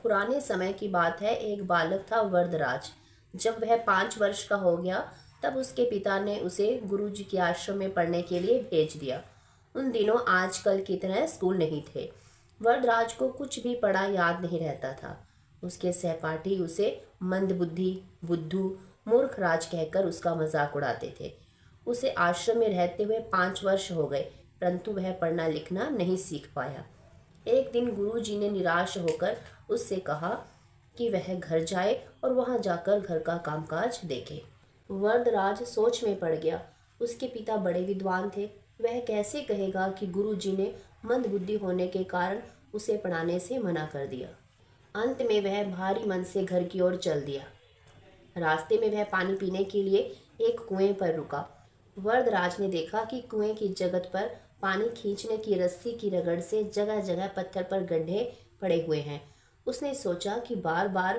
पुराने समय की बात है। एक बालक था वरदराज। जब वह 5 वर्ष का हो गया तब उसके पिता ने उसे गुरुजी के आश्रम में पढ़ने के लिए भेज दिया। उन दिनों आजकल की तरह स्कूल नहीं थे। वरदराज को कुछ भी पढ़ा याद नहीं रहता था। उसके सहपाठी उसे मंदबुद्धि, बुद्धू, मूर्ख राज कहकर उसका मजाक उड़ाते थे। उसे आश्रम में रहते हुए 5 वर्ष हो गए, परंतु वह पढ़ना लिखना नहीं सीख पाया। एक दिन गुरुजी ने निराश होकर उससे कहा कि वह घर जाए और वहां जाकर घर का कामकाज देखे। वरदराज सोच में पड़ गया। उसके पिता बड़े विद्वान थे। वह कैसे कहेगा कि गुरुजी ने मंदबुद्धि होने के कारण उसे पढ़ाने से मना कर दिया। अंत में वह भारी मन से घर की ओर चल दिया। रास्ते में वह पानी पीने के लिए एक कुएं पर रुका। वरदराज ने देखा कि कुएं की जगत पर पानी खींचने की रस्सी की रगड़ से जगह जगह पत्थर पर गड्ढे पड़े हुए हैं। उसने सोचा कि बार बार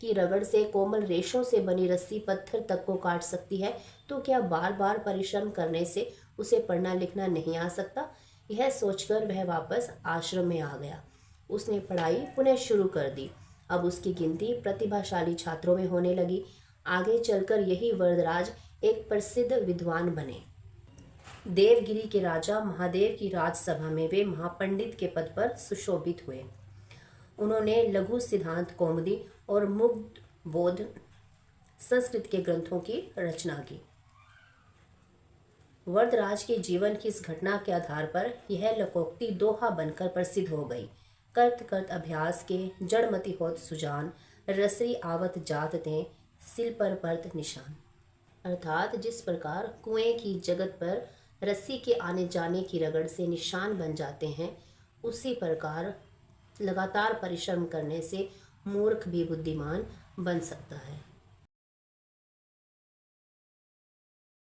की रगड़ से कोमल रेशों से बनी रस्सी पत्थर तक को काट सकती है, तो क्या बार बार परिश्रम करने से उसे पढ़ना लिखना नहीं आ सकता। यह सोचकर वह वापस आश्रम में आ गया। उसने पढ़ाई पुनः शुरू कर दी। अब उसकी गिनती प्रतिभाशाली छात्रों में होने लगी। आगे चलकर यही वरदराज एक प्रसिद्ध विद्वान बने। देवगिरी के राजा महादेव की राजसभा में वे महापंडित के पद पर सुशोभित हुए। उन्होंने लघु सिद्धांत कौमुदी और मुग्ध बोध संस्कृत के ग्रंथों की रचना की। वरदराज के जीवन की इस घटना के आधार पर यह लोकोक्ति दोहा बनकर प्रसिद्ध हो गई। करत करत अभ्यास के जड़मति होत सुजान, रसरी आवत जात दें सिल पर परत निशान। अर्थात जिस प्रकार कुएं की जगत पर रस्सी के आने जाने की रगड़ से निशान बन जाते हैं, उसी प्रकार लगातार परिश्रम करने से मूर्ख भी बुद्धिमान बन सकता है।